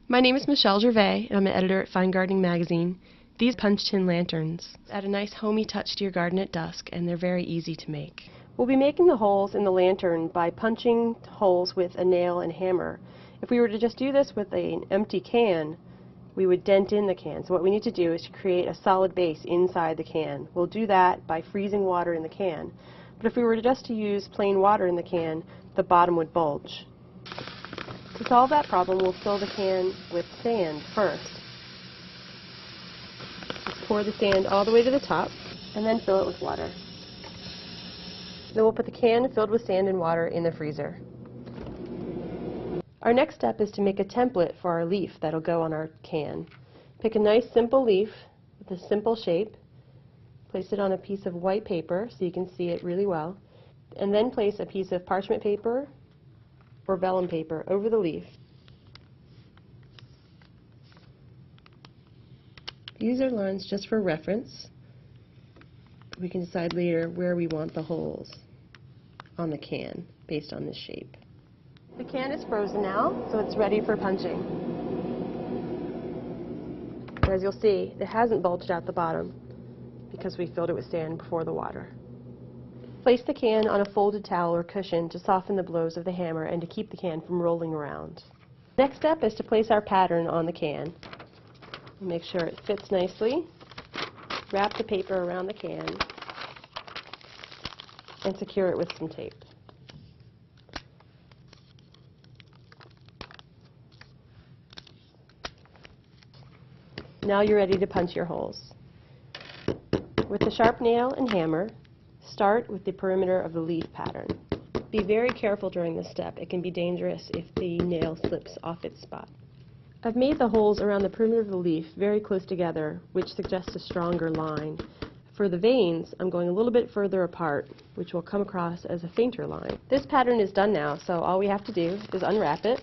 My name is Michelle Gervais, and I'm an editor at Fine Gardening Magazine. These punch tin lanterns add a nice homey touch to your garden at dusk, and they're very easy to make. We'll be making the holes in the lantern by punching holes with a nail and hammer. If we were to just do this with an empty can, we would dent in the can. So what we need to do is to create a solid base inside the can. We'll do that by freezing water in the can. But if we were just to use plain water in the can, the bottom would bulge. To solve that problem, we'll fill the can with sand first. Just pour the sand all the way to the top, and then fill it with water. Then we'll put the can filled with sand and water in the freezer. Our next step is to make a template for our leaf that'll go on our can. Pick a nice simple leaf with a simple shape, place it on a piece of white paper so you can see it really well, and then place a piece of parchment paper or vellum paper over the leaf. These are lines just for reference. We can decide later where we want the holes on the can based on this shape. The can is frozen now, so it's ready for punching. As you'll see, it hasn't bulged out the bottom because we filled it with sand before the water. Place the can on a folded towel or cushion to soften the blows of the hammer and to keep the can from rolling around. Next step is to place our pattern on the can. Make sure it fits nicely. Wrap the paper around the can and secure it with some tape. Now you're ready to punch your holes. With the sharp nail and hammer, start with the perimeter of the leaf pattern. Be very careful during this step. It can be dangerous if the nail slips off its spot. I've made the holes around the perimeter of the leaf very close together, which suggests a stronger line. For the veins, I'm going a little bit further apart, which will come across as a fainter line. This pattern is done now, so all we have to do is unwrap it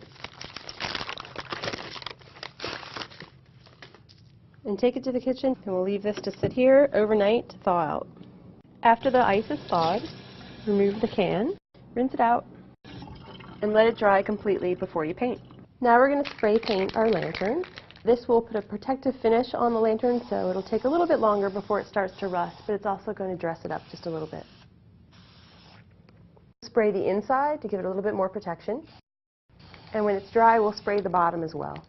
and take it to the kitchen, and we'll leave this to sit here overnight to thaw out. After the ice is thawed, remove the can, rinse it out, and let it dry completely before you paint. Now we're going to spray paint our lantern. This will put a protective finish on the lantern, so it'll take a little bit longer before it starts to rust, but it's also going to dress it up just a little bit. Spray the inside to give it a little bit more protection, and when it's dry, we'll spray the bottom as well.